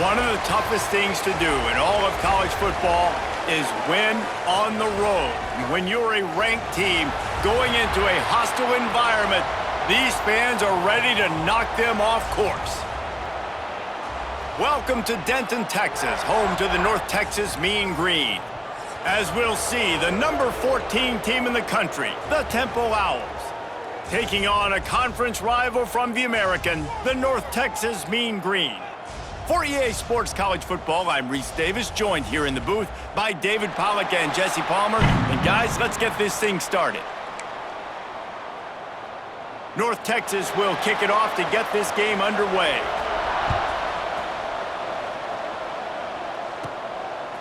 One of the toughest things to do in all of college football is win on the road. When you're a ranked team going into a hostile environment, these fans are ready to knock them off course. Welcome to Denton, Texas, home to the North Texas Mean Green. As we'll see, the number 14 team in the country, the Temple Owls, taking on a conference rival from the American, the North Texas Mean Green. For EA Sports College Football, I'm Reese Davis, joined here in the booth by David Pollack and Jesse Palmer. And guys, let's get this thing started. North Texas will kick it off to get this game underway.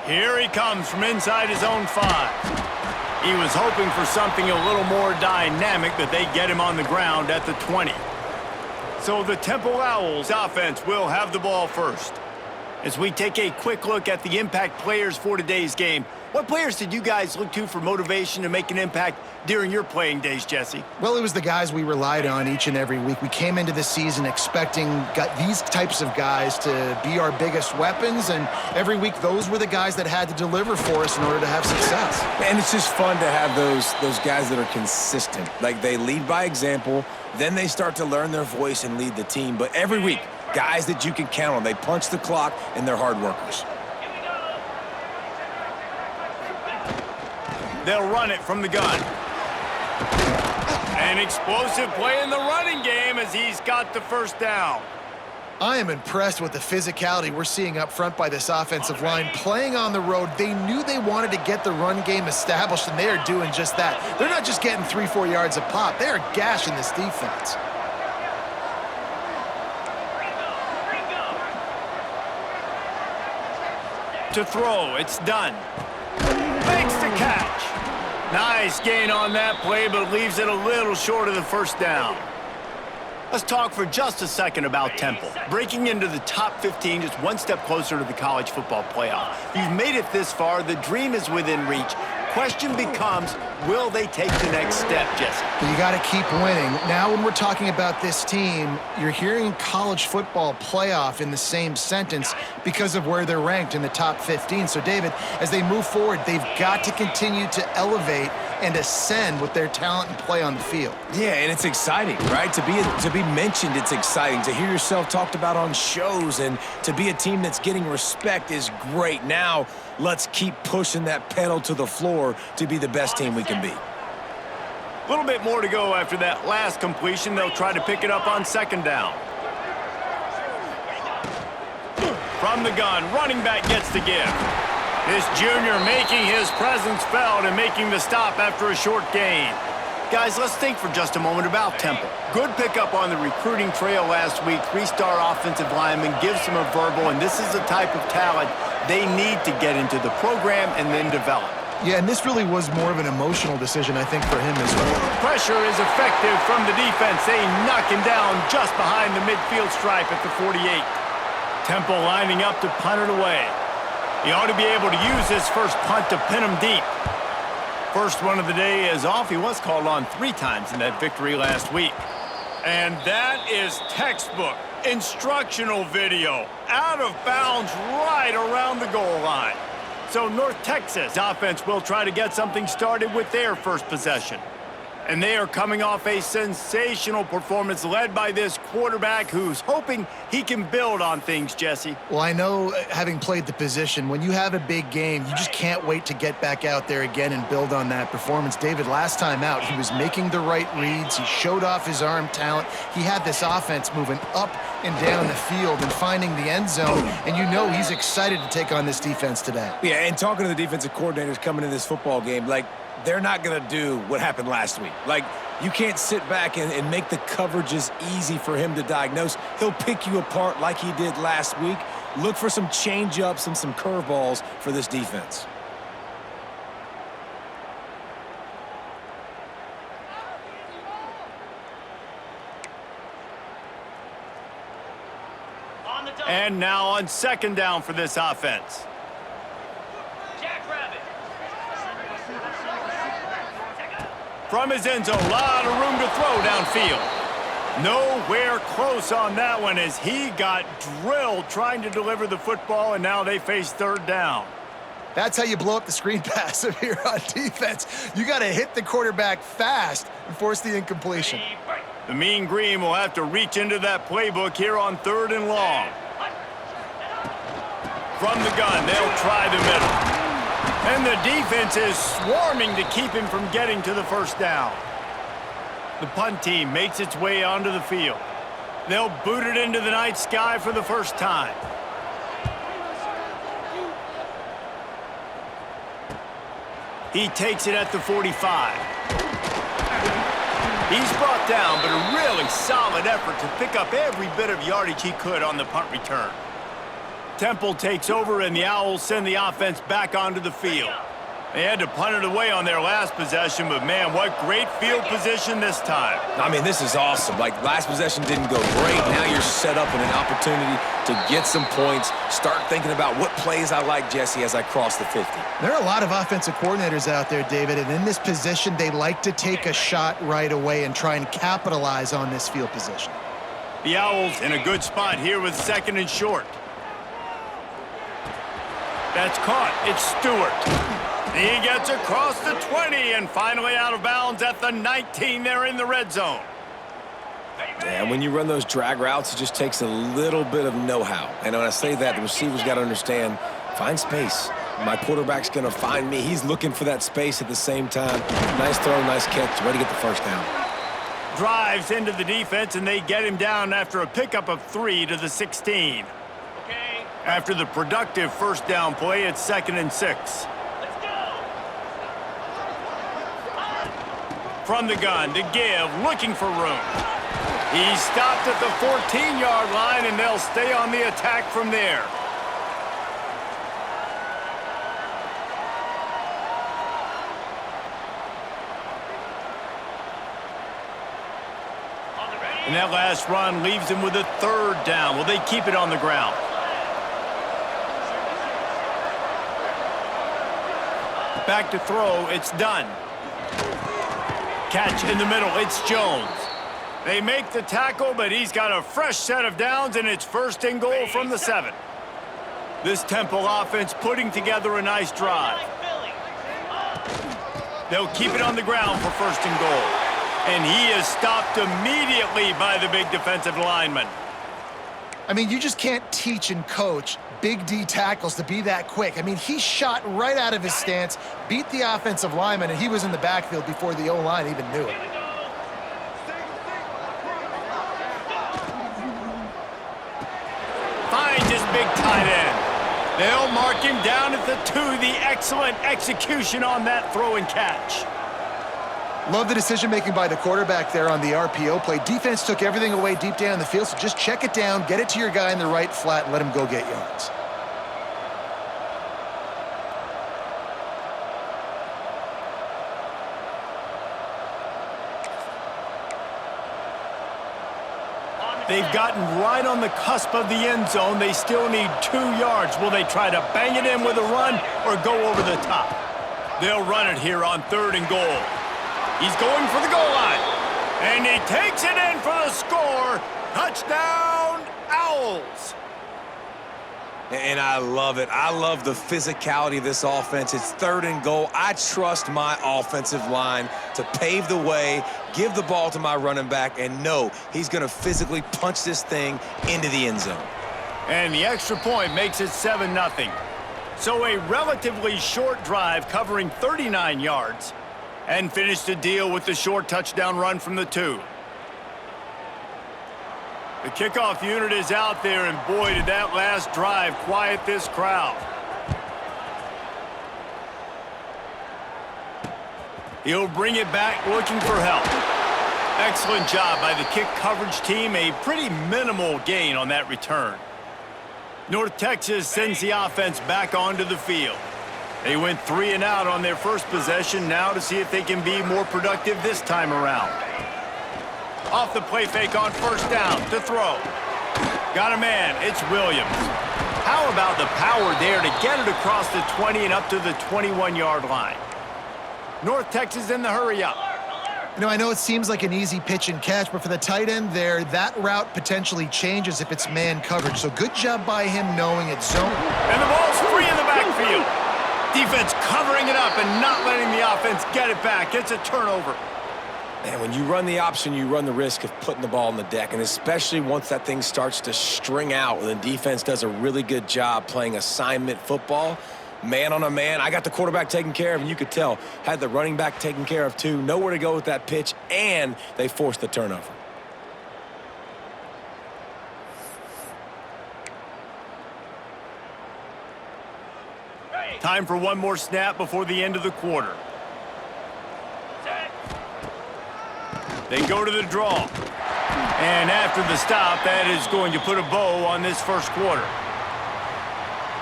Here he comes from inside his own 5. He was hoping for something a little more dynamic, but they get him on the ground at the 20. So the Temple Owls offense will have the ball first. As we take a quick look at the impact players for today's game, what players did you guys look to for motivation to make an impact during your playing days, Jesse? Well, it was the guys we relied on each and every week. We came into the season expecting these types of guys to be our biggest weapons, and every week those were the guys that had to deliver for us in order to have success. And it's just fun to have those guys that are consistent. Like, they lead by example, then they start to learn their voice and lead the team. But every week, guys that you can count on. They punch the clock, and they're hard workers. They'll run it from the gun. An explosive play in the running game as he's got the first down. I am impressed with the physicality we're seeing up front by this offensive line. Playing on the road, they knew they wanted to get the run game established, and they are doing just that. They're not just getting 3-4 yards a pop. They are gashing this defense. To throw, it's done. Makes the catch. Nice gain on that play, but leaves it a little short of the first down. Let's talk for just a second about Temple. Breaking into the top 15, just one step closer to the college football playoff. You've made it this far. The dream is within reach. Question becomes, will they take the next step, Jesse? You got to keep winning. Now, when we're talking about this team, you're hearing college football playoff in the same sentence because of where they're ranked in the top 15. So, David, as they move forward, they've got to continue to elevate and ascend with their talent and play on the field. Yeah, and it's exciting, right? To be mentioned, it's exciting. To hear yourself talked about on shows and to be a team that's getting respect is great. Now, let's keep pushing that pedal to the floor to be the best team we can be. A little bit more to go after that last completion. They'll try to pick it up on second down. From the gun, running back gets the give. This junior making his presence felt and making the stop after a short gain. Guys, let's think for just a moment about Temple. Good pickup on the recruiting trail last week. 3-star offensive lineman gives him a verbal, and this is the type of talent they need to get into the program and then develop. Yeah, and this really was more of an emotional decision, I think, for him as well. Pressure is effective from the defense. They knock him down just behind the midfield stripe at the 48. Temple lining up to punt it away. He ought to be able to use this first punt to pin him deep. First one of the day is off. He was called on 3 times in that victory last week. And that is textbook instructional video. Out of bounds right around the goal line. So North Texas offense will try to get something started with their first possession. And they are coming off a sensational performance led by this quarterback who's hoping he can build on things, Jesse. Well, I know, having played the position, when you have a big game, you just can't wait to get back out there again and build on that performance. David, last time out, he was making the right reads. He showed off his arm talent. He had this offense moving up and down the field and finding the end zone. And you know he's excited to take on this defense today. Yeah, and talking to the defensive coordinators coming into this football game, like, they're not going to do what happened last week. Like, you can't sit back and make the coverages easy for him to diagnose. He'll pick you apart like he did last week. Look for some change-ups and some curveballs for this defense. And now on second down for this offense. From his end zone, a lot of room to throw downfield. Nowhere close on that one as he got drilled trying to deliver the football, and now they face third down. That's how you blow up the screen pass if you're on defense. You got to hit the quarterback fast and force the incompletion. The Mean Green will have to reach into that playbook here on 3rd and long. From the gun, they'll try the middle. And the defense is swarming to keep him from getting to the first down. The punt team makes its way onto the field. They'll boot it into the night sky for the first time. He takes it at the 45. He's brought down, but a really solid effort to pick up every bit of yardage he could on the punt return. Temple takes over, and the Owls send the offense back onto the field. They had to punt it away on their last possession, but man, what great field position this time. I mean, this is awesome. Like, last possession didn't go great. Now you're set up in an opportunity to get some points. Start thinking about what plays I like, Jesse, as I cross the 50. There are a lot of offensive coordinators out there, David, and in this position, they like to take a shot right away and try and capitalize on this field position. The Owls in a good spot here with 2nd and short. That's caught. It's Stewart. He gets across the 20 and finally out of bounds at the 19 there in the red zone. And when you run those drag routes, it just takes a little bit of know-how. And when I say that, the receiver's got to understand, find space. My quarterback's going to find me. He's looking for that space at the same time. Nice throw, nice catch. Way to get the first down. Drives into the defense, and they get him down after a pickup of 3 to the 16. After the productive first down play, it's 2nd and 6. From the gun to give, looking for room. He's stopped at the 14-yard line, and they'll stay on the attack from there. And that last run leaves him with a 3rd down. Will they keep it on the ground? Back to throw, it's done. Catch in the middle, it's Jones. They make the tackle, but he's got a fresh set of downs, and it's 1st and goal from the 7. This Temple offense putting together a nice drive. They'll keep it on the ground for 1st and goal. And he is stopped immediately by the big defensive lineman. I mean, you just can't teach and coach Big D tackles to be that quick. I mean, he shot right out of his stance, beat the offensive lineman, and he was in the backfield before the O-line even knew it. Finds his big tight end. They'll mark him down at the 2. The excellent execution on that throw and catch. Love the decision-making by the quarterback there on the RPO play. Defense took everything away deep down the field, so just check it down, get it to your guy in the right flat, and let him go get yards. They've gotten right on the cusp of the end zone. They still need 2 yards. Will they try to bang it in with a run or go over the top? They'll run it here on 3rd and goal. He's going for the goal line. And he takes it in for the score. Touchdown, Owls. And I love it. I love the physicality of this offense. It's 3rd and goal. I trust my offensive line to pave the way, give the ball to my running back, and know he's going to physically punch this thing into the end zone. And the extra point makes it 7-0. So a relatively short drive covering 39 yards and finished the deal with the short touchdown run from the 2. The kickoff unit is out there, and boy, did that last drive quiet this crowd. He'll bring it back looking for help. Excellent job by the kick coverage team. A pretty minimal gain on that return. North Texas sends the offense back onto the field. They went 3 and out on their first possession, now to see if they can be more productive this time around. Off the play fake on 1st down to throw. Got a man, it's Williams. How about the power there to get it across the 20 and up to the 21-yard line? North Texas in the hurry up. You know, I know it seems like an easy pitch and catch, but for the tight end there, that route potentially changes if it's man coverage. So good job by him knowing it's zone. And the ball's free in the backfield. Defense covering it up and not letting the offense get it back. It's a turnover. And when you run the option, you run the risk of putting the ball on the deck, and especially once that thing starts to string out, the defense does a really good job playing assignment football. Man on a man, I got the quarterback taken care of, and you could tell, had the running back taken care of too. Nowhere to go with that pitch, and they forced the turnover. Time for one more snap before the end of the quarter. They go to the draw. And after the stop, that is going to put a bow on this first quarter.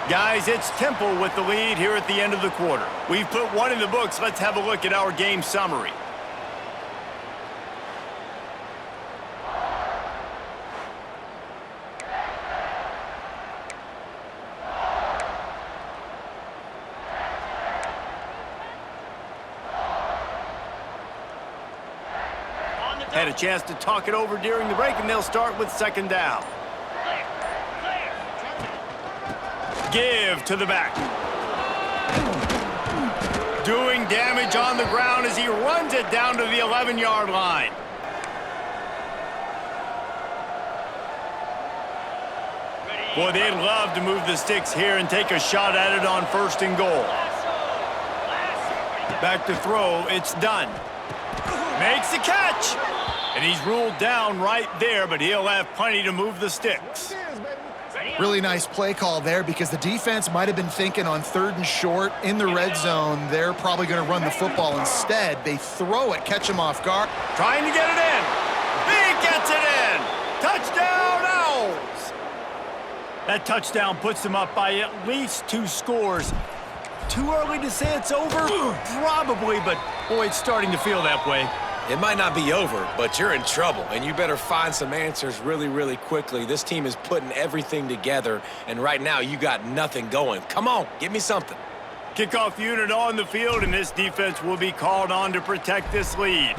Guys, it's Temple with the lead here at the end of the quarter. We've put one in the books. Let's have a look at our game summary. Had a chance to talk it over during the break, and they'll start with second down. Give to the back. Doing damage on the ground as he runs it down to the 11-yard line. Boy, they'd love to move the sticks here and take a shot at it on first and goal. Back to throw. It's done. Makes the catch. And he's ruled down right there, but he'll have plenty to move the sticks. Really nice play call there because the defense might have been thinking on 3rd and short in the red zone. They're probably going to run the football instead. They throw it, catch him off guard. Trying to get it in. He gets it in. Touchdown, Owls. That touchdown puts them up by at least 2 scores. Too early to say it's over? Probably, but boy, it's starting to feel that way. It might not be over, but you're in trouble, and you better find some answers really, really quickly. This team is putting everything together, and right now you got nothing going. Come on, give me something. Kickoff unit on the field, and this defense will be called on to protect this lead.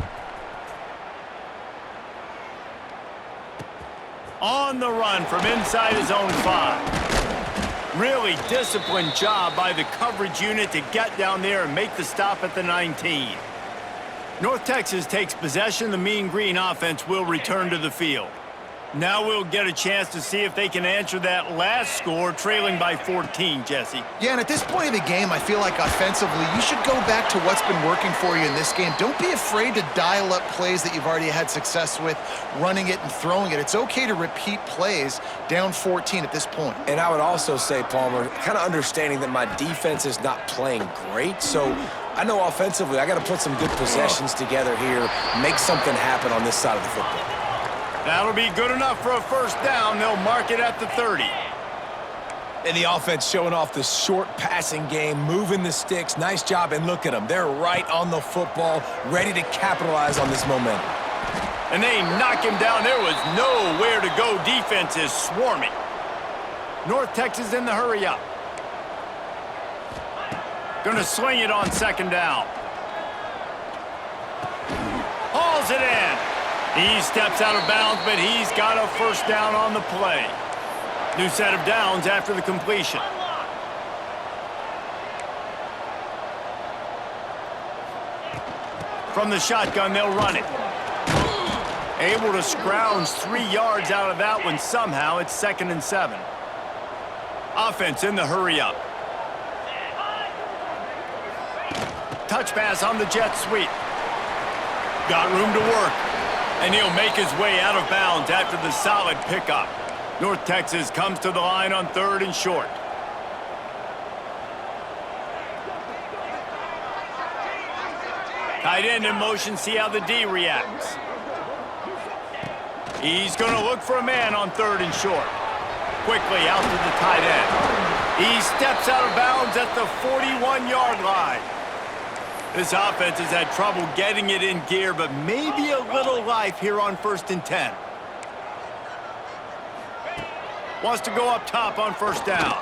On the run from inside his own 5. Really disciplined job by the coverage unit to get down there and make the stop at the 19. North Texas takes possession. The Mean Green offense will return to the field. Now we'll get a chance to see if they can answer that last score, trailing by 14, Jesse. Yeah, and at this point of the game, I feel like offensively, you should go back to what's been working for you in this game. Don't be afraid to dial up plays that you've already had success with, running it and throwing it. It's okay to repeat plays down 14 at this point. And I would also say, Palmer, kind of understanding that my defense is not playing great, so I know offensively I got to put some good possessions together here, make something happen on this side of the football. That'll be good enough for a first down. They'll mark it at the 30. And the offense showing off the short passing game, moving the sticks. Nice job, and look at them. They're right on the football, ready to capitalize on this momentum. And they knock him down. There was nowhere to go. Defense is swarming. North Texas in the hurry up. Gonna swing it on second down. Hauls it in. He steps out of bounds, but he's got a first down on the play. New set of downs after the completion. From the shotgun, they'll run it. Able to scrounge 3 yards out of that one somehow. It's 2nd and 7. Offense in the hurry up. Touch pass on the jet sweep. Got room to work. And he'll make his way out of bounds after the solid pickup. North Texas comes to the line on 3rd and short. Tight end in motion, see how the D reacts. He's going to look for a man on 3rd and short. Quickly out to the tight end. He steps out of bounds at the 41-yard line. This offense has had trouble getting it in gear, but maybe a little life here on 1st and 10. Wants to go up top on first down.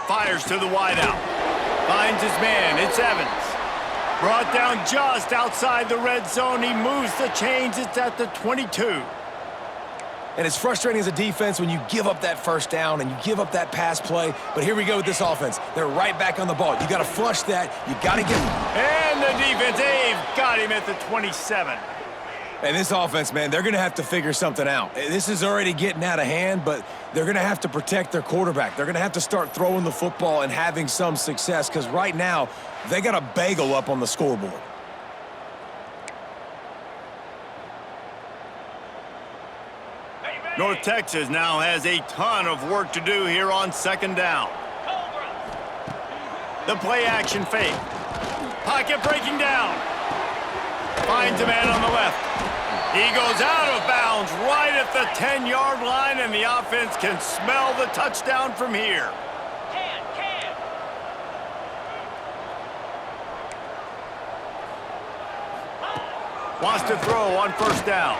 Fires to the wideout. Finds his man. It's Evans. Brought down just outside the red zone. He moves the chains. It's at the 22. And it's frustrating as a defense when you give up that first down and you give up that pass play. But here we go with this offense. They're right back on the ball. You got to flush that. You got to get... And the defense, they've got him at the 27. And this offense, man, they're going to have to figure something out. This is already getting out of hand, but they're going to have to protect their quarterback. They're going to have to start throwing the football and having some success because right now, they got a bagel up on the scoreboard. North Texas now has a ton of work to do here on second down. The play action fake. Pocket breaking down. Finds a man on the left. He goes out of bounds right at the 10-yard line, and the offense can smell the touchdown from here. Wants to throw on first down.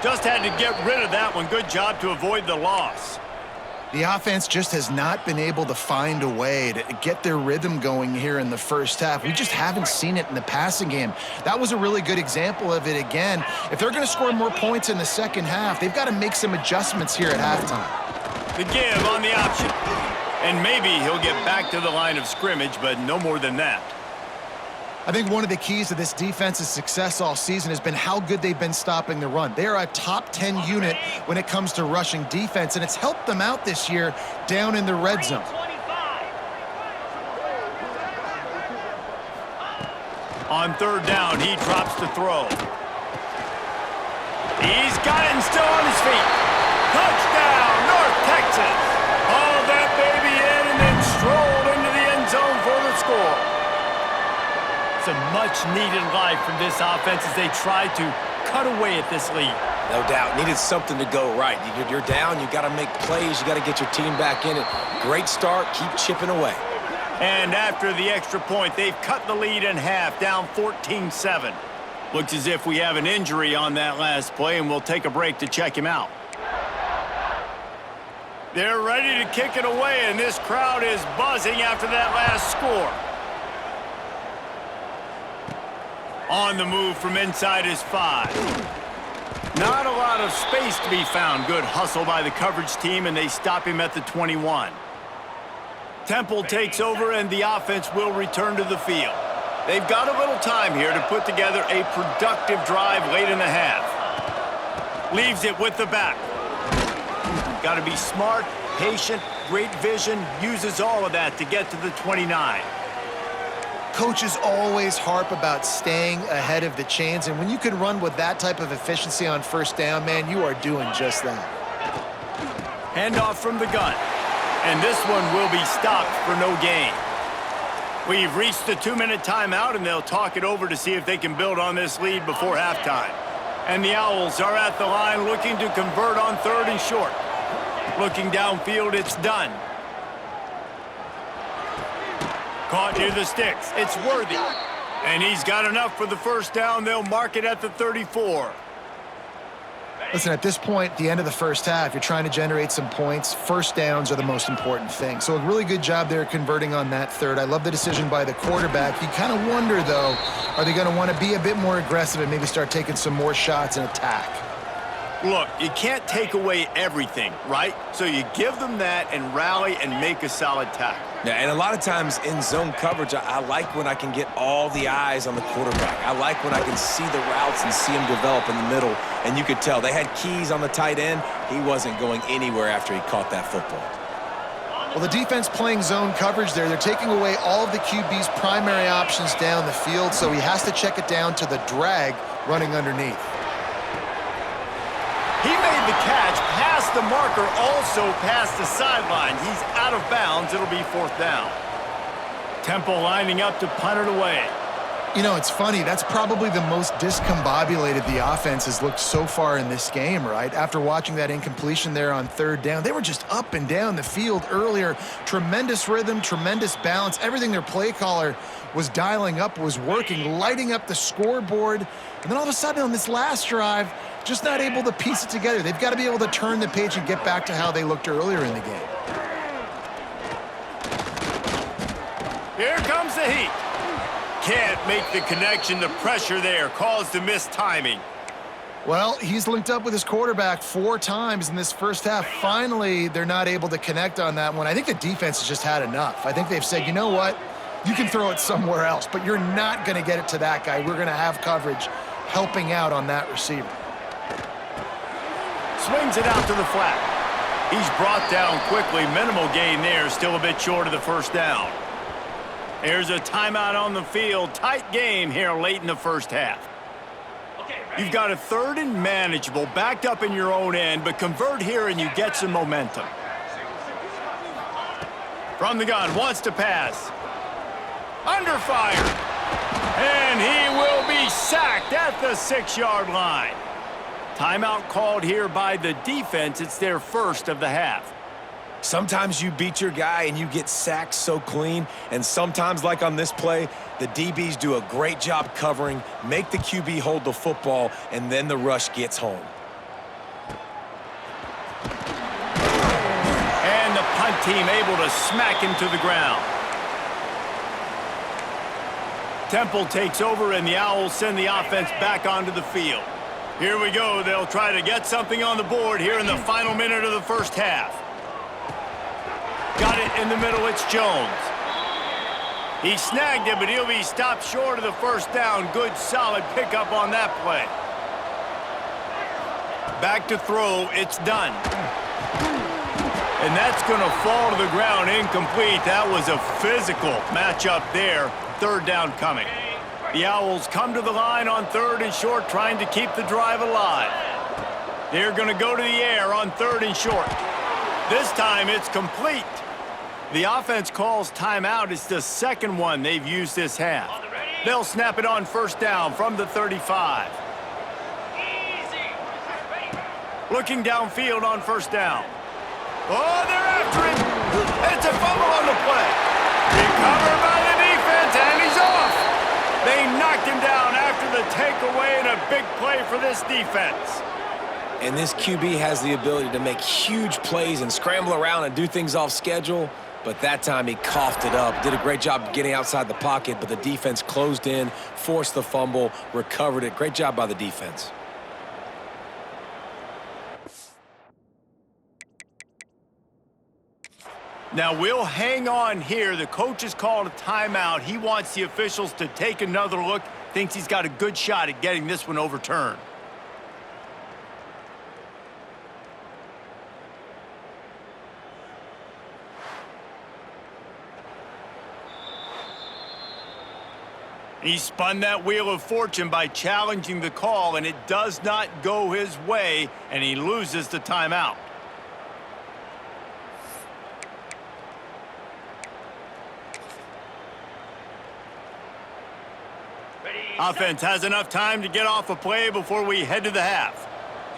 Just had to get rid of that one. Good job to avoid the loss. The offense just has not been able to find a way to get their rhythm going here in the first half. We just haven't seen it in the passing game. That was a really good example of it again. If they're going to score more points in the second half, they've got to make some adjustments here at halftime. The give on the option. And maybe he'll get back to the line of scrimmage, but no more than that. I think one of the keys to this defense's success all season has been how good they've been stopping the run. They are a top 10 unit when it comes to rushing defense, and it's helped them out this year down in the red zone. On third down, he drops the throw. He's got it and still on his feet. Touchdown, North Texas. Hauled that baby in and then strolled into the end zone for the score. Some much-needed life from this offense as they try to cut away at this lead. No doubt. Needed something to go right. You're down. You got to make plays. You got to get your team back in it. Great start. Keep chipping away. And after the extra point, they've cut the lead in half, down 14-7. Looks as if we have an injury on that last play, and we'll take a break to check him out. They're ready to kick it away, and this crowd is buzzing after that last score. On the move from inside his 5. Not a lot of space to be found. Good hustle by the coverage team, and they stop him at the 21. Temple takes over, and the offense will return to the field. They've got a little time here to put together a productive drive late in the half. Leaves it with the back. Got to be smart, patient, great vision, uses all of that to get to the 29. Coaches always harp about staying ahead of the chains, and when you can run with that type of efficiency on first down, man, you are doing just that. Handoff from the gun, and this one will be stopped for no gain. We've reached the 2-minute timeout, and they'll talk it over to see if they can build on this lead before halftime. And the Owls are at the line looking to convert on third and short. Looking downfield, it's done. Caught near the sticks. It's Worthy. And he's got enough for the first down. They'll mark it at the 34. Listen, at this point, the end of the first half, you're trying to generate some points. First downs are the most important thing. So a really good job there converting on that third. I love the decision by the quarterback. You kind of wonder, though, are they going to want to be a bit more aggressive and maybe start taking some more shots and attack? Look, you can't take away everything, right? So you give them that and rally and make a solid tackle. Yeah, and a lot of times in zone coverage, I like when I can get all the eyes on the quarterback. I like when I can see the routes and see him develop in the middle. And you could tell they had keys on the tight end. He wasn't going anywhere after he caught that football. Well, the defense playing zone coverage there. They're taking away all of the QB's primary options down the field, so he has to check it down to the drag running underneath. He made the catch, past the marker, also past the sideline. He's out of bounds. It'll be fourth down. Temple lining up to punt it away. You know, it's funny. That's probably the most discombobulated the offense has looked so far in this game, right? After watching that incompletion there on third down, they were just up and down the field earlier. Tremendous rhythm, tremendous balance. Everything their play caller was dialing up was working, lighting up the scoreboard. And then all of a sudden on this last drive, just not able to piece it together. They've got to be able to turn the page and get back to how they looked earlier in the game. Here comes the heat. can't make the connection. The pressure there caused the missed timing. Well, he's linked up with his quarterback 4 times in this first half. Finally, they're not able to connect on that one. I think the defense has just had enough. I think they've said, you know what? You can throw it somewhere else, but you're not going to get it to that guy. We're going to have coverage helping out on that receiver. Swings it out to the flat. He's brought down quickly. Minimal gain there. Still a bit short of the first down. There's a timeout on the field. Tight game here late in the first half. You've got a 3rd and manageable, backed up in your own end, but convert here and you get some momentum. From the gun, wants to pass. Under fire. And he will be sacked at the 6-yard line. Timeout called here by the defense. It's their first of the half. Sometimes you beat your guy and you get sacked so clean, and sometimes, like on this play, the DBs do a great job covering, make the QB hold the football, and then the rush gets home. And the punt team able to smack him to the ground. Temple takes over, and the Owls send the offense back onto the field. Here we go. They'll try to get something on the board here in the final minute of the first half. Got it in the middle. It's Jones. He snagged it, but he'll be stopped short of the first down. Good, solid pickup on that play. Back to throw. It's done. And that's going to fall to the ground incomplete. That was a physical matchup there. 3rd down coming. The Owls come to the line on 3rd and short, trying to keep the drive alive. They're going to go to the air on 3rd and short. This time it's complete. The offense calls timeout. It's the 2nd one they've used this half. They'll snap it on 1st down from the 35. Looking downfield on 1st down. Oh, they're after it. It's a fumble on the play. Recovered by the defense, and he's off. They knocked him down after the takeaway, and a big play for this defense. And this QB has the ability to make huge plays and scramble around and do things off schedule, but that time he coughed it up. Did a great job getting outside the pocket, but the defense closed in, forced the fumble, recovered it. Great job by the defense. Now we'll hang on here. The coach has called a timeout. He wants the officials to take another look. Thinks he's got a good shot at getting this one overturned. He spun that wheel of fortune by challenging the call, and it does not go his way, and he loses the timeout. Offense has enough time to get off a play before we head to the half.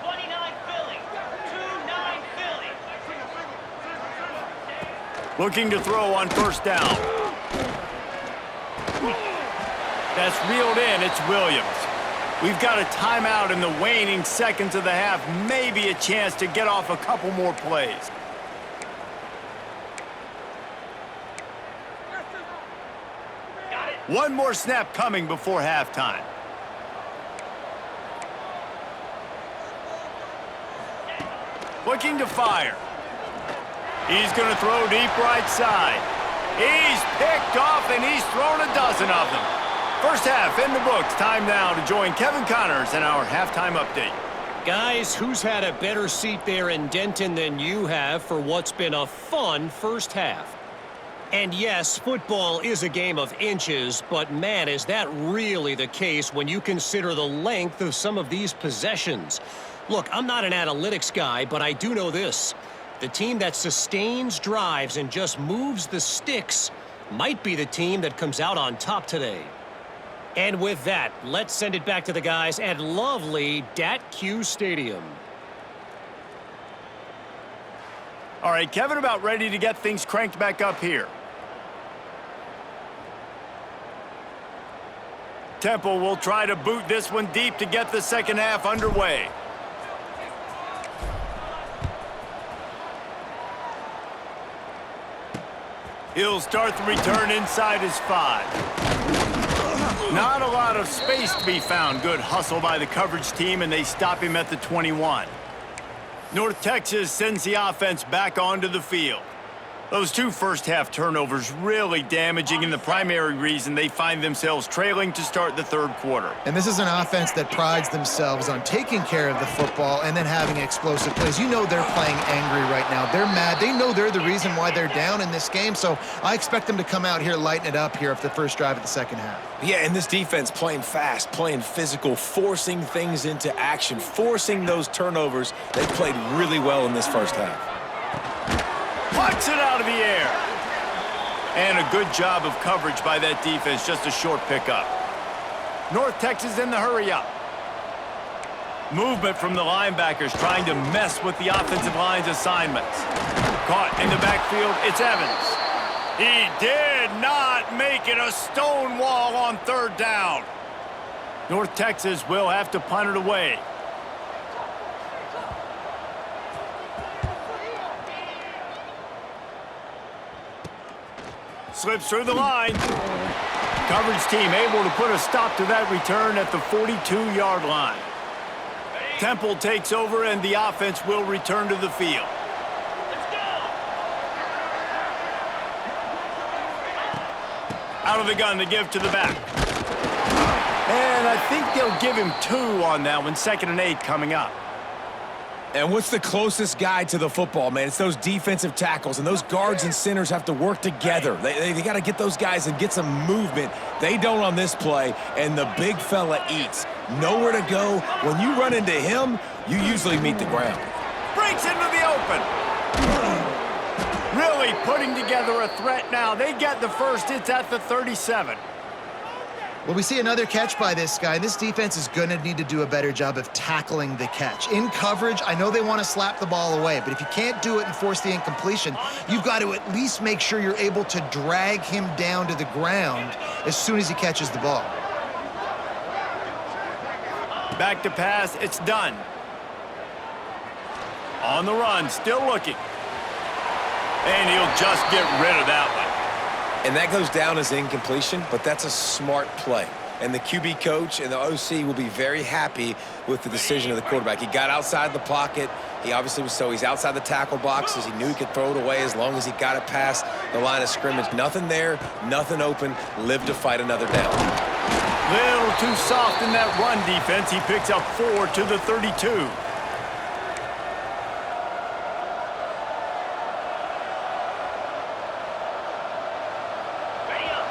29 Philly, 2-9 Philly. Looking to throw on 1st down. That's reeled in. It's Williams. We've got a timeout in the waning seconds of the half. Maybe a chance to get off a couple more plays. One more snap coming before halftime. Looking to fire. He's going to throw deep right side. He's picked off, and he's thrown a dozen of them. First half in the books. Time now to join Kevin Connors in our halftime update. Guys, who's had a better seat there in Denton than you have for what's been a fun first half? And yes, football is a game of inches, but man, is that really the case when you consider the length of some of these possessions. Look, I'm not an analytics guy, but I do know this. The team that sustains drives and just moves the sticks might be the team that comes out on top today. And with that, let's send it back to the guys at lovely Dat-Q Stadium. All right, Kevin, about ready to get things cranked back up here. Temple will try to boot this one deep to get the second half underway. He'll start the return inside his 5. Not a lot of space to be found. Good hustle by the coverage team, and they stop him at the 21. North Texas sends the offense back onto the field. Those two first-half turnovers really damaging, and the primary reason they find themselves trailing to start the third quarter. And this is an offense that prides themselves on taking care of the football and then having explosive plays. You know they're playing angry right now. They're mad. They know they're the reason why they're down in this game, so I expect them to come out here, lighten it up here after the first drive of the second half. Yeah, and this defense playing fast, playing physical, forcing things into action, forcing those turnovers. They played really well in this first half. Plucks it out of the air. And a good job of coverage by that defense, just a short pickup. North Texas in the hurry-up. Movement from the linebackers trying to mess with the offensive line's assignments. Caught in the backfield, it's Evans. He did not make it a stone wall on third down. North Texas will have to punt it away. Slips through the line. Coverage team able to put a stop to that return at the 42-yard line. Temple takes over, and the offense will return to the field. Out of the gun to give to the back. And I think they'll give him 2 on that one. 2nd and 8 coming up. And what's the closest guy to the football, man? It's those defensive tackles, and those guards and centers have to work together. They got to get those guys and get some movement. They don't on this play, and the big fella eats. Nowhere to go. When you run into him, you usually meet the ground. Breaks into the open. Really putting together a threat now. They get the first. It's at the 37. Well, we see another catch by this guy. This defense is going to need to do a better job of tackling the catch. In coverage, I know they want to slap the ball away, but if you can't do it and force the incompletion, you've got to at least make sure you're able to drag him down to the ground as soon as he catches the ball. Back to pass, it's done. On the run, still looking. And he'll just get rid of that one. And that goes down as incompletion, but that's a smart play. And the QB coach and the OC will be very happy with the decision of the quarterback. He got outside the pocket. He obviously he's outside the tackle boxes. He knew he could throw it away as long as he got it past the line of scrimmage. Nothing there, nothing open. Live to fight another down. Little too soft in that run defense. He picks up 4 to the 32.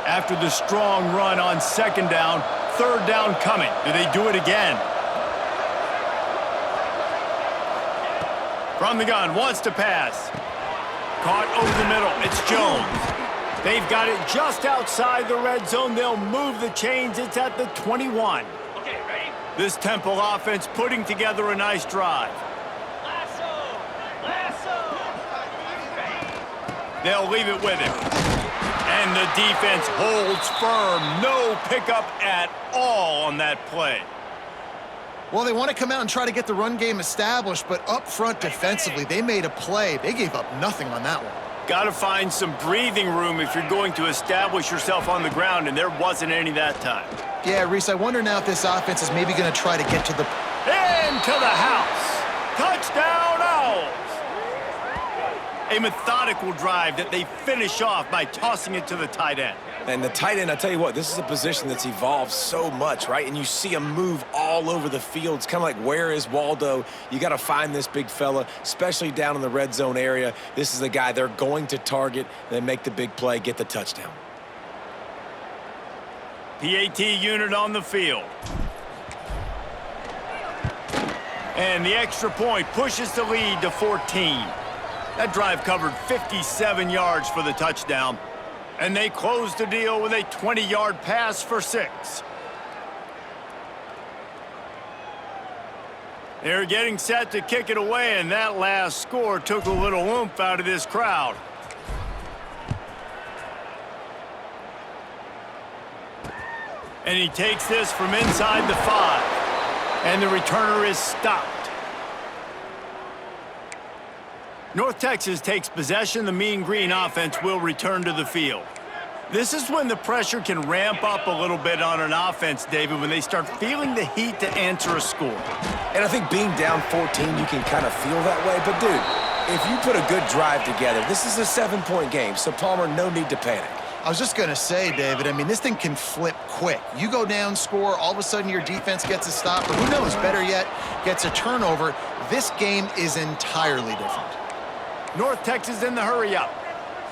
After the strong run on 2nd down, 3rd down coming. Do they do it again? From the gun, wants to pass. Caught over the middle, it's Jones. They've got it just outside the red zone. They'll move the chains. It's at the 21. Okay, ready? This Temple offense putting together a nice drive. Lasso! Lasso! Ready? They'll leave it with him. And the defense holds firm. No pickup at all on that play. Well, they want to come out and try to get the run game established, but up front defensively, they made a play. They gave up nothing on that one. Got to find some breathing room if you're going to establish yourself on the ground, and there wasn't any that time. Yeah, Reese, I wonder now if this offense is maybe going to try to get to the... Into the house. Touchdown, Owls. A methodical drive that they finish off by tossing it to the tight end. And the tight end, I tell you what, this is a position that's evolved so much, right? And you see him move all over the field. It's kind of like, where is Waldo? You got to find this big fella, especially down in the red zone area. This is the guy they're going to target, then make the big play, get the touchdown. PAT unit on the field. And the extra point pushes the lead to 14. That drive covered 57 yards for the touchdown. And they closed the deal with a 20-yard pass for 6. They're getting set to kick it away, and that last score took a little oomph out of this crowd. And he takes this from inside the 5. And the returner is stopped. North Texas takes possession. The Mean Green offense will return to the field. This is when the pressure can ramp up a little bit on an offense, David, when they start feeling the heat to answer a score. And I think being down 14, you can kind of feel that way. But, dude, if you put a good drive together, this is a 7-point game, so, Palmer, no need to panic. I was just going to say, David, I mean, this thing can flip quick. You go down, score, all of a sudden your defense gets a stop, or who knows, better yet, gets a turnover. This game is entirely different. North Texas in the hurry-up.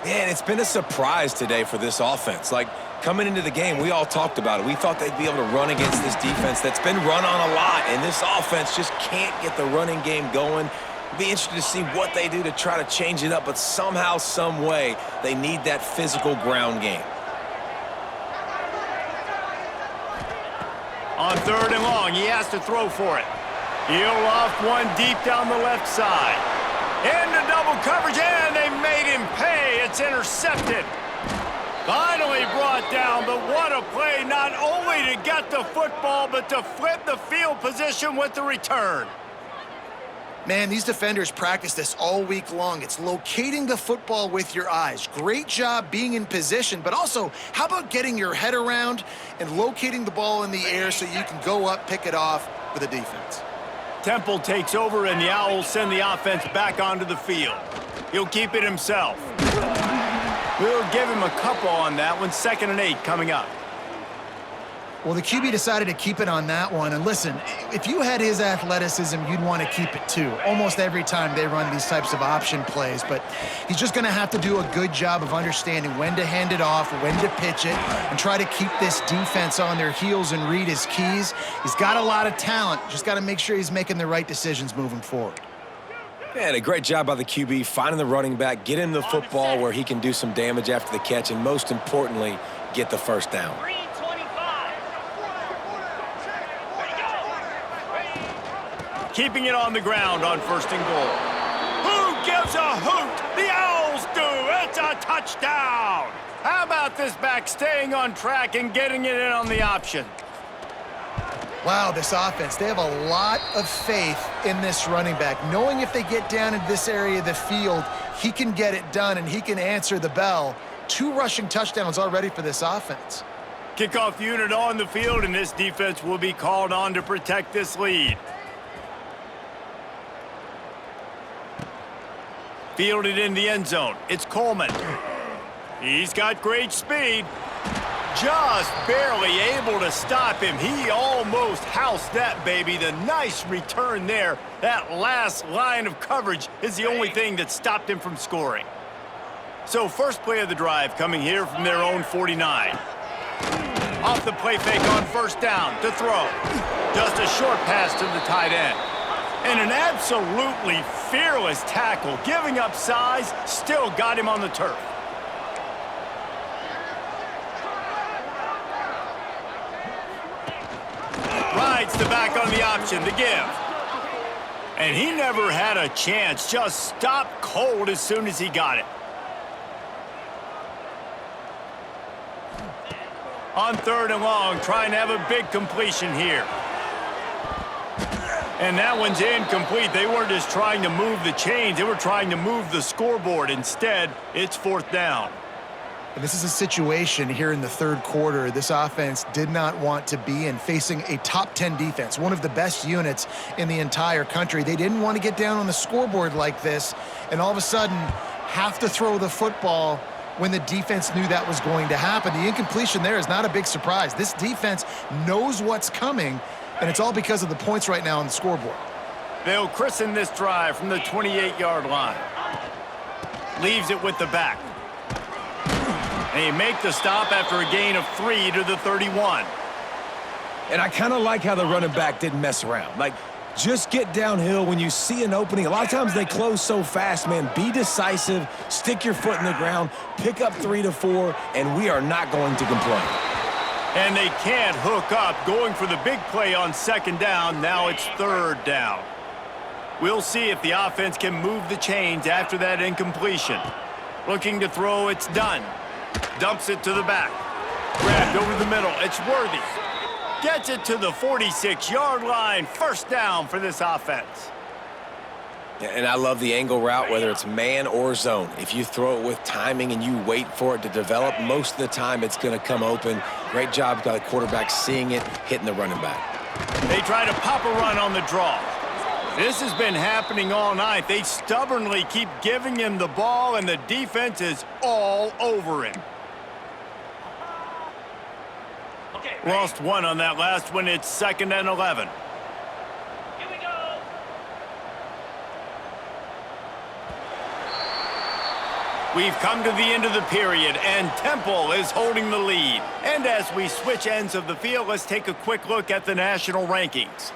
Man, it's been a surprise today for this offense. Like, coming into the game, we all talked about it. We thought they'd be able to run against this defense that's been run on a lot, and this offense just can't get the running game going. It'll be interesting to see what they do to try to change it up, but somehow, some way, they need that physical ground game. On 3rd and long, he has to throw for it. He'll loft one deep down the left side. Into double coverage, and they made him pay. It's intercepted. Finally brought down, but what a play, not only to get the football, but to flip the field position with the return. Man, these defenders practice this all week long. It's locating the football with your eyes. Great job being in position, but also, how about getting your head around and locating the ball in the air so you can go up, pick it off for the defense. Temple takes over, and the Owls send the offense back onto the field. He'll keep it himself. We'll give him a couple on that one. 2nd and 8 coming up. Well, the QB decided to keep it on that one. And listen, if you had his athleticism, you'd want to keep it too. Almost every time they run these types of option plays. But he's just going to have to do a good job of understanding when to hand it off, when to pitch it, and try to keep this defense on their heels and read his keys. He's got a lot of talent. Just got to make sure he's making the right decisions moving forward. Man, a great job by the QB, finding the running back, get him the football where he can do some damage after the catch, and most importantly, get the first down. 325. Ready, go. Keeping it on the ground on 1st and goal. Who gives a hoot? The Owls do. It's a touchdown. How about this back staying on track and getting it in on the option? Wow, this offense, they have a lot of faith in this running back, knowing if they get down in this area of the field, he can get it done and he can answer the bell. 2 rushing touchdowns already for this offense. Kickoff unit on the field, and this defense will be called on to protect this lead. Fielded in the end zone. It's Coleman. He's got great speed. Just barely able to stop him. He almost housed that baby. The nice return there. That last line of coverage is the only thing that stopped him from scoring. So first play of the drive coming here from their own 49. Off the play fake on 1st down to throw. Just a short pass to the tight end. And an absolutely fearless tackle. Giving up size, still got him on the turf. Rides the back on the option to give. And he never had a chance. Just stopped cold as soon as he got it. On 3rd and long, trying to have a big completion here. And that one's incomplete. They weren't just trying to move the chains. They were trying to move the scoreboard. Instead, it's 4th down. And this is a situation here in the 3rd quarter this offense did not want to be in, facing a top 10 defense, one of the best units in the entire country. They didn't want to get down on the scoreboard like this and all of a sudden have to throw the football when the defense knew that was going to happen. The incompletion there is not a big surprise. This defense knows what's coming, and it's all because of the points right now on the scoreboard. They'll christen this drive from the 28-yard line. Leaves it with the back. And he make the stop after a gain of 3 to the 31. And I kind of like how the running back didn't mess around. Like, just get downhill when you see an opening. A lot of times they close so fast, man. Be decisive, stick your foot in the ground, pick up 3 to 4, and we are not going to complain. And they can't hook up, going for the big play on 2nd down. Now it's 3rd down. We'll see if the offense can move the chains after that incompletion. Looking to throw, it's done. Dumps it to the back. Grabbed over the middle. It's Worthy. Gets it to the 46-yard line. 1st down for this offense. And I love the angle route, whether it's man or zone. If you throw it with timing and you wait for it to develop, most of the time it's going to come open. Great job by the quarterback seeing it, hitting the running back. They try to pop a run on the draw. This has been happening all night. They stubbornly keep giving him the ball, and the defense is all over him. Okay, Lost one on that last one. It's 2nd and 11. here we go. We've come to the end of the period, and Temple is holding the lead. And as we switch ends of the field, let's take a quick look at the national rankings.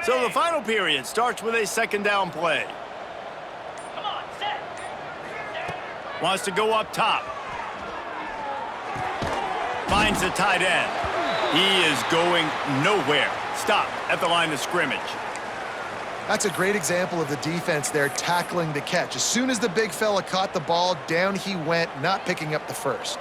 So the final period starts with a 2nd down play. Come on, set. Wants to go up top. Finds the tight end. He is going nowhere. Stop at the line of scrimmage. That's a great example of the defense there tackling the catch. As soon as the big fella caught the ball, down he went, not picking up the first.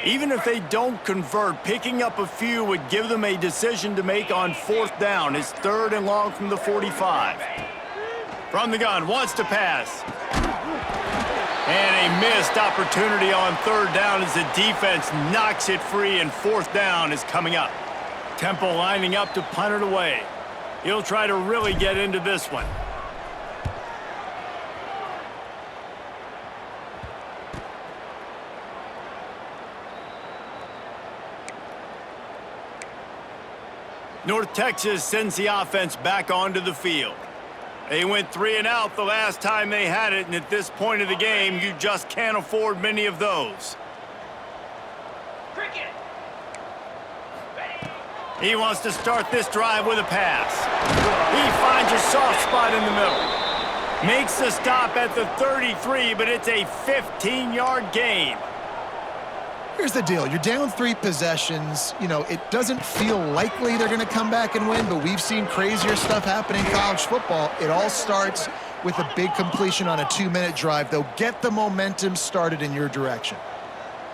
Even if they don't convert, picking up a few would give them a decision to make on 4th down. It's 3rd and long from the 45. From the gun, wants to pass. And a missed opportunity on 3rd down as the defense knocks it free, and 4th down is coming up. Temple lining up to punt it away. He'll try to really get into this one. North Texas sends the offense back onto the field. They went 3 and out the last time they had it, and at this point of the game, you just can't afford many of those. Cricket. Ready. He wants to start this drive with a pass. He finds a soft spot in the middle. Makes the stop at the 33, but it's a 15-yard gain. Here's the deal. You're down 3 possessions. You know, it doesn't feel likely they're going to come back and win, but we've seen crazier stuff happen in college football. It all starts with a big completion on a 2-minute drive. They'll get the momentum started in your direction.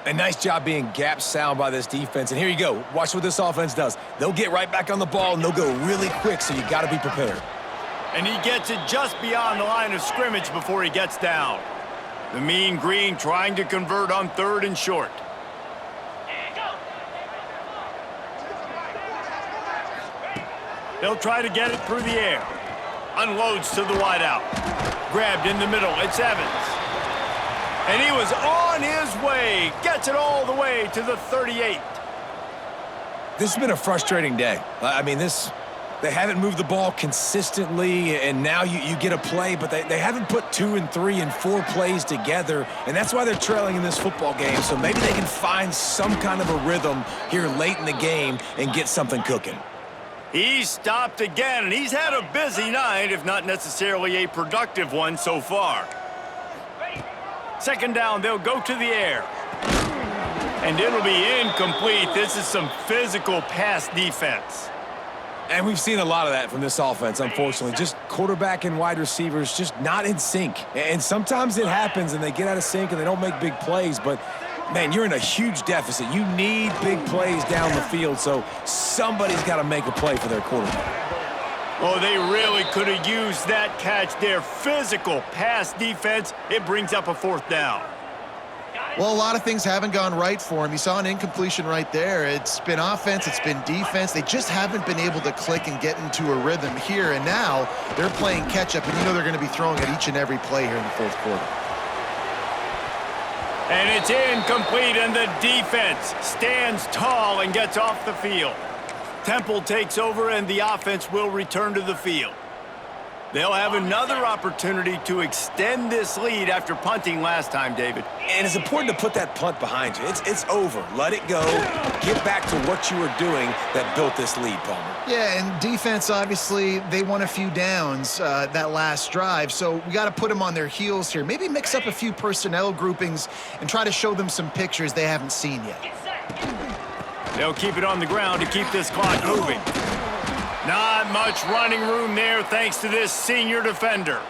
A nice job being gap sound by this defense. And here you go. Watch what this offense does. They'll get right back on the ball, and they'll go really quick, so you got to be prepared. And he gets it just beyond the line of scrimmage before he gets down. The Mean Green trying to convert on 3rd and short. And go. They'll try to get it through the air. Unloads to the wideout. Grabbed in the middle. It's Evans. And he was on his way. Gets it all the way to the 38. This has been a frustrating day. I mean, they haven't moved the ball consistently, and now you get a play, but they haven't put 2 and 3 and 4 plays together, and that's why they're trailing in this football game. So maybe they can find some kind of a rhythm here late in the game and get something cooking. He stopped again, and he's had a busy night, if not necessarily a productive one so far. 2nd down, they'll go to the air. And it'll be incomplete. This is some physical pass defense. And we've seen a lot of that from this offense, unfortunately. Just quarterback and wide receivers just not in sync. And sometimes it happens, and they get out of sync, and they don't make big plays. But, man, you're in a huge deficit. You need big plays down the field, so somebody's got to make a play for their quarterback. Oh, they really could have used that catch there. Physical pass defense. It brings up a 4th down. Well, a lot of things haven't gone right for him. You saw an incompletion right there. It's been offense, it's been defense. They just haven't been able to click and get into a rhythm here. And now they're playing catch-up, and you know they're going to be throwing at each and every play here in the 4th quarter. And it's incomplete, and the defense stands tall and gets off the field. Temple takes over, and the offense will return to the field. They'll have another opportunity to extend this lead after punting last time, David. And it's important to put that punt behind you. It's over. Let it go. Get back to what you were doing that built this lead, Palmer. Yeah, and defense, obviously, they won a few downs that last drive, so we got to put them on their heels here. Maybe mix up a few personnel groupings and try to show them some pictures they haven't seen yet. Get set. They'll keep it on the ground to keep this clock moving. Not much running room there thanks to this senior defender.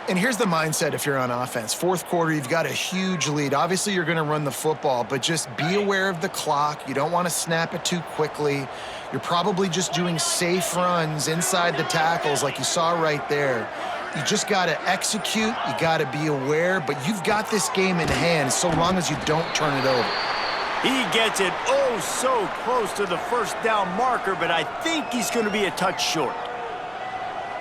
And here's the mindset if you're on offense. Fourth quarter, you've got a huge lead. Obviously, you're going to run the football, but just be aware of the clock. You don't want to snap it too quickly. You're probably just doing safe runs inside the tackles like you saw right there. You just got to execute. You got to be aware, but you've got this game in hand so long as you don't turn it over. He gets it oh so close to the first down marker, but I think he's going to be a touch short.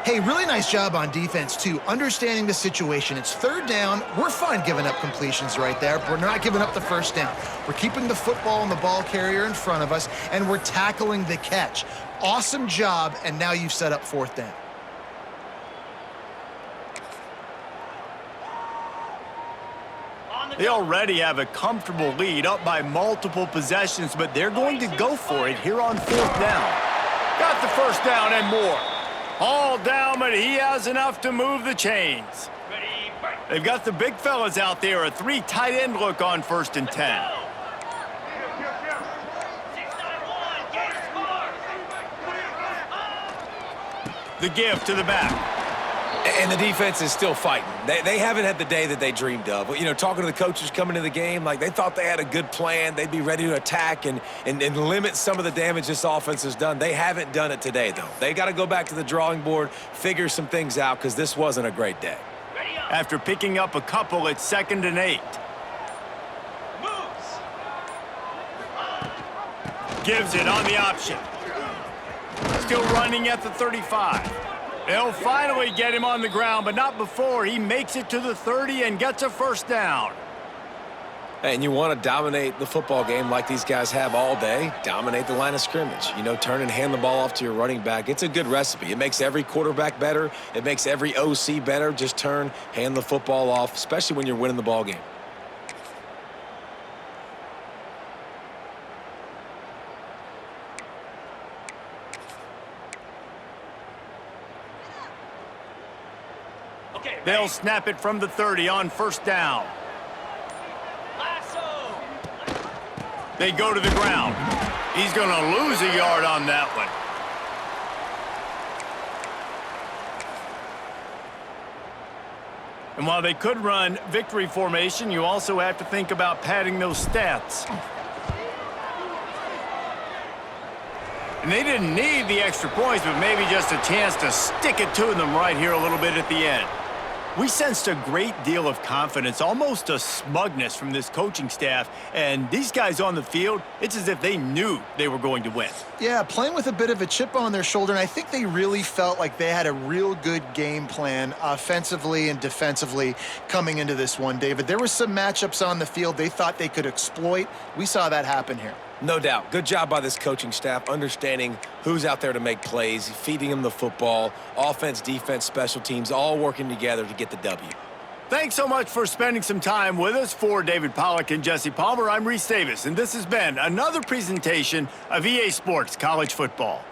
Hey, really nice job on defense, too, understanding the situation. It's third down. We're fine giving up completions right there, but we're not giving up the first down. We're keeping the football and the ball carrier in front of us, and we're tackling the catch. Awesome job, and now you've set up fourth down. They already have a comfortable lead, up by multiple possessions, but they're going to go for it here on fourth down. Got the first down and more. All down, but he has enough to move the chains. Ready, break. They've got the big fellas out there, a 3 tight end look on 1st and 10. 6-9-1, Gators score. The give to the back. And the defense is still fighting. They haven't had the day that they dreamed of. You know, talking to the coaches coming into the game, like they thought they had a good plan. They'd be ready to attack and limit some of the damage this offense has done. They haven't done it today, though. They got to go back to the drawing board, figure some things out, because this wasn't a great day. Ready up. After picking up a couple, it's 2nd and 8. Moves. Gives it on the option. Still running at the 35. They'll finally get him on the ground, but not before he makes it to the 30 and gets a first down. And you want to dominate the football game like these guys have all day. Dominate the line of scrimmage. You know, turn and hand the ball off to your running back. It's a good recipe. It makes every quarterback better. It makes every OC better. Just turn, hand the football off, especially when you're winning the ball game. Okay, ready. They'll snap it from the 30 on 1st down. Lasso. They go to the ground. He's going to lose a yard on that one. And while they could run victory formation, you also have to think about padding those stats. And they didn't need the extra points, but maybe just a chance to stick it to them right here a little bit at the end. We sensed a great deal of confidence, almost a smugness from this coaching staff. And these guys on the field, it's as if they knew they were going to win. Yeah, playing with a bit of a chip on their shoulder, and I think they really felt like they had a real good game plan offensively and defensively coming into this one, David. There were some matchups on the field they thought they could exploit. We saw that happen here. No doubt. Good job by this coaching staff, understanding who's out there to make plays, feeding them the football, offense, defense, special teams, all working together to get the W. Thanks so much for spending some time with us. For David Pollack and Jesse Palmer, I'm Reese Davis, and this has been another presentation of EA Sports College Football.